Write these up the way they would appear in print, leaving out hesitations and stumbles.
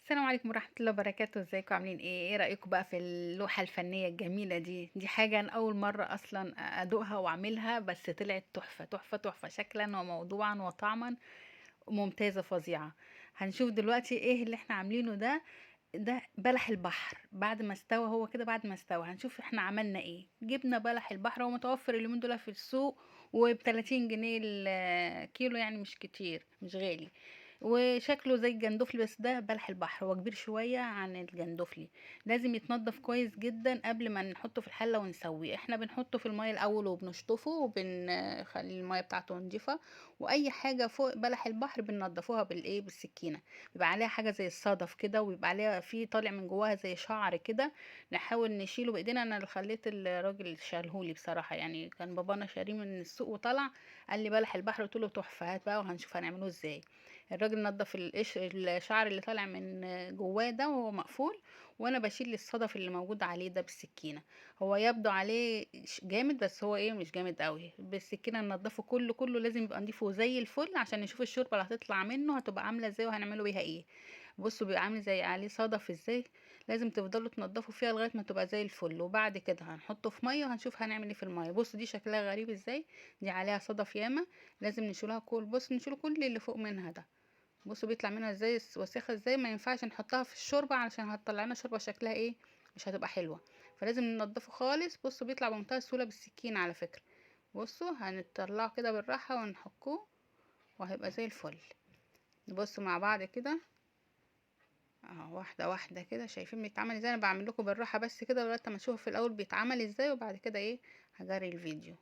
السلام عليكم ورحمة الله وبركاته، ازيكم عاملين ايه رأيكم بقى في اللوحة الفنية الجميلة دي حاجة انا اول مرة اصلا ادوقها واعملها، بس طلعت تحفة تحفة تحفة شكلا وموضوعا وطعما، ممتازة فظيعة. هنشوف دلوقتي ايه اللي احنا عاملينه ده بلح البحر بعد ما استوى. هو كده بعد ما استوى هنشوف احنا عملنا ايه. جبنا بلح البحر، هو متوفر اليومين دول في السوق وب30 جنيه الكيلو، يعني مش كتير مش غالي، وشكله زي الجندفلي، بس ده بلح البحر هو كبير شوية عن الجندفلي. لازم يتنضف كويس جدا قبل ما نحطه في الحلة ونسويه. احنا بنحطه في المية الاول وبنشطفه وبنخلي المية بتاعته نضيفة، واي حاجة فوق بلح البحر بننضفوها بالايه بالسكينة. بيبقى عليها حاجة زي الصدف كده، ويبقى عليها في طالع من جواها زي شعر كده، نحاول نشيله بايدينا. انا اللي خليت الراجل شالهولي بصراحة، يعني كان بابانا شاريه من السوق وطلع قال لي بلح البحر، قلت له تحفة، هات بقى وهنشوف هنعمله ازاي. الراجل نضف الشعر اللي طالع من جواه ده وهو مقفول، وانا بشيل الصدف اللي موجود عليه ده بالسكينة. هو يبدو عليه جامد، بس هو ايه مش جامد قوي. بالسكينة ننضفه كله كله، لازم يبقى نضيفه زي الفل عشان نشوف الشوربة اللي هتطلع منه هتبقى عاملة ازاي وهنعمله بيها ايه. بصوا بيبقى عامل زي عليه صدف ازاي، لازم تفضلوا تنضفوا فيها لغايه ما تبقى زي الفل. وبعد كده هنحطه في ميه وهنشوف هنعمل ايه في الميه. بصوا دي شكلها غريب ازاي، دي عليها صدف ياما، لازم نشيلها كل، بص نشيل كل اللي فوق منها ده. بصوا بيطلع منها ازاي وسخه ازاي، ما ينفعش نحطها في الشوربه علشان هتطلع لنا شوربه شكلها ايه، مش هتبقى حلوه. فلازم ننضفه خالص. بصوا بيطلع بمنتهى السهوله بالسكينه على فكره. بصوا هنطلعه كده بالراحه ونحكوه وهيبقى زي الفل. نبص مع بعض كده اهو، واحده واحده كده. شايفين بيتعمل ازاي؟ انا بعمل لكم بالراحه بس كده لغايه ما تشوفوا في الاول بيتعمل ازاي، وبعد كده ايه هجري الفيديو.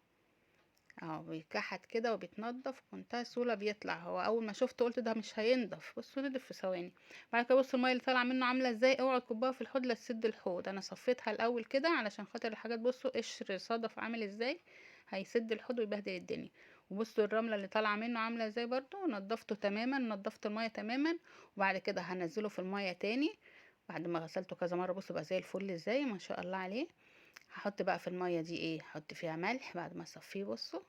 اهو بيتكحت كده وبيتنضف بمنتهى السهوله بيطلع. هو اول ما شفته قلت ده مش هينضف، بصوا نضف في ثواني. بعد كده بصوا الميه اللي طالعه منه عامله ازاي. اوعوا تكبوها في الحوض لا تسد الحوض، انا صفيتها الاول كده علشان خاطر الحاجات. بصوا قشر صدف عامل ازاي، هيسد الحوض ويبهدل الدنيا. وبصوا الرمله اللي طالعه منه عامله ازاي برضو. نضفته تماما، نضفت الميه تماما. وبعد كده هنزله في الميه تاني بعد ما غسلته كذا مره. بصوا بقى زي الفل ازاي، ما شاء الله عليه. هحط بقى في الميه دي ايه، هحط فيها ملح بعد ما اصفيه. بصوا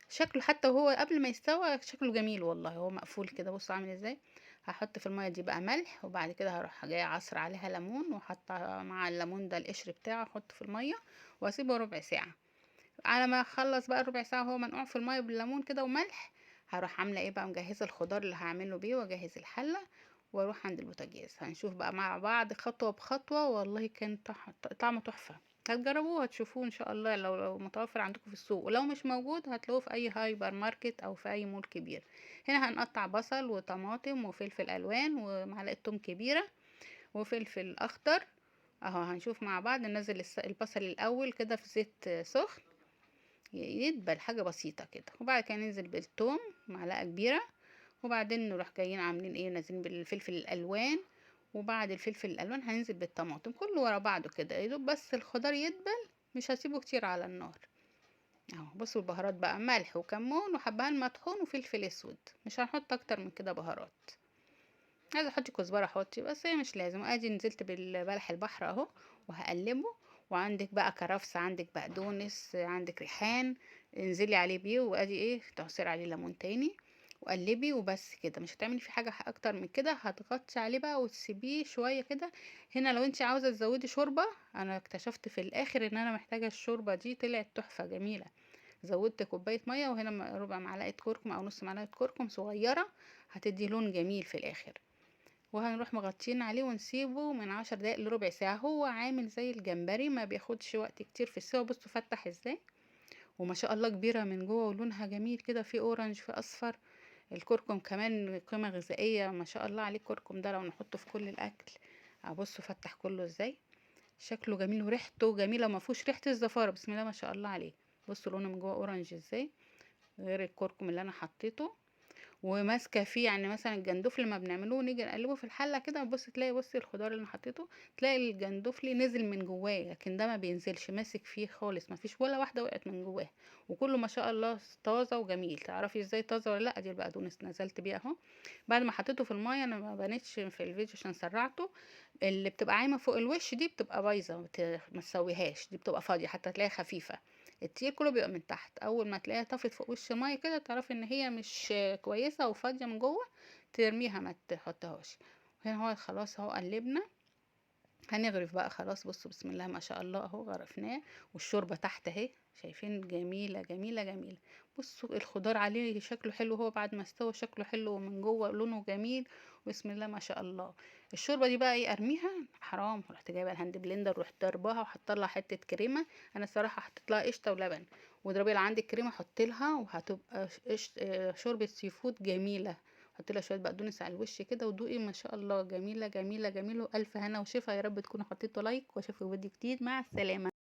شكله حتى وهو قبل ما يستوى شكله جميل والله، هو مقفول كده بص عامل ازاي. هحط في الميه دي بقى ملح، وبعد كده هروح جايه عصر عليها ليمون، وحاطه مع الليمون ده القشر بتاعه، احطه في الميه واسيبه ربع ساعه. على ما اخلص بقى الربع ساعه وهو منقوع في الميه بالليمون كده وملح، هروح عامله ايه بقى، مجهزه الخضار اللي هعمله بيه واجهز الحله، واروح عند البوتاجاز. هنشوف بقى مع بعض خطوه بخطوه. والله كان طعمه تحفه. هتجربوه هتشوفوه ان شاء الله لو متوفر عندكم في السوق، ولو مش موجود هتلاقوه في اي هايبر ماركت او في اي مول كبير. هنا هنقطع بصل وطماطم وفلفل الوان ومعلقه توم كبيره وفلفل اخضر. اهو هنشوف مع بعض. ننزل البصل الاول كده في زيت سخن يدبل حاجة بسيطة كده، وبعد كده ننزل بالثوم معلقة كبيرة، وبعدين نروح جايين عاملين ايه، نازلين بالفلفل الالوان، وبعد الفلفل الالوان هننزل بالطماطم كله ورا بعضه كده يدوب بس الخضار يدبل. مش هسيبه كتير على النار. اهو بصوا البهارات بقى ملح وكمون وحبهان مطحون وفلفل اسود، مش هنحط اكتر من كده بهارات. عايزه احط كزبره حطي، بس هي مش لازم. ادي نزلت بالبلح البحر اهو وهقلبه. وعندك بقى كرفس، عندك بقدونس، عندك ريحان، انزلي عليه بيه. وادي ايه تعصري عليه ليمون تاني وقلبي وبس كده. مش هتعملي في حاجه اكتر من كده. هتغطي عليه بقى وتسيبيه شويه كده. هنا لو انت عاوزه تزودي شوربه، انا اكتشفت في الاخر ان انا محتاجه الشوربه دي، طلعت تحفه جميله. زودت كوبايه ميه، وهنا ربع معلقه كركم او نص معلقه كركم صغيره، هتدي لون جميل في الاخر. وهنروح مغطيين عليه ونسيبه من 10 دقايق لربع ساعة. هو عامل زي الجمبري، ما بياخدش وقت كتير في السوا. بصوا فتح ازاي، وما شاء الله كبيرة من جوه ولونها جميل كده، في اورنج في اصفر. الكركم كمان قيمة غذائية ما شاء الله عليه. الكركم ده لو نحطه في كل الاكل. بصوا فتح كله ازاي، شكله جميل وريحته جميلة، ما فيهوش ريحة الزفارة. بسم الله ما شاء الله عليه. بصوا لونه من جوه اورنج ازاي، غير الكركم اللي انا حطيته وماسكه فيه. يعني مثلا الجندفلي لما بنعمله نيجي نقلبه في الحله كده، بص تلاقي بصي الخضار اللي انا حطيته، تلاقي الجندفلي نزل من جواه، لكن ده ما بينزلش، ماسك فيه خالص، ما فيش ولا واحده وقعت من جواه. وكله ما شاء الله طازه وجميل. تعرفي ازاي طازه ولا لا؟ دي البقدونس نزلت بيه اهو بعد ما حطيته في الميه. انا ما بانتش في الفيديو عشان سرعته. اللي بتبقى عايمه فوق الوش دي بتبقى بايظه، ما تسويهاش، دي بتبقى فاضيه حتى تلاقيها خفيفه. التقيل كله بيبقى من تحت. اول ما تلاقيها طفت فوق وش الميه كده تعرفي ان هي مش كويسه وفاضيه من جوه، ترميها ما تحطهاش. هنا هو خلاص اهو قلبنا. هنغرف بقى خلاص. بصوا بسم الله ما شاء الله اهو غرفناه، والشوربه تحت اهي، شايفين؟ جميله جميله جميله. بصوا الخضار عليه شكله حلو، هو بعد ما استوى شكله حلو ومن جوه لونه جميل. بسم الله ما شاء الله. الشوربه دي بقى ايه؟ ارميها؟ حرام. رحت جايبه الهاند بلندر، رحت ضربها وحط لها حته كريمه. انا الصراحه حطيت لها قشطه ولبن. واضربي اللي عندك كريمه حطي لها، وهتبقى شوربه سي فود جميله. حطي لها شويه بقدونس على الوش كده ودوقي، ما شاء الله جميله جميله جميله. والف هنا وشفا. يا رب تكونوا حطيتوا لايك واشوفكم فيديو جديد. مع السلامه.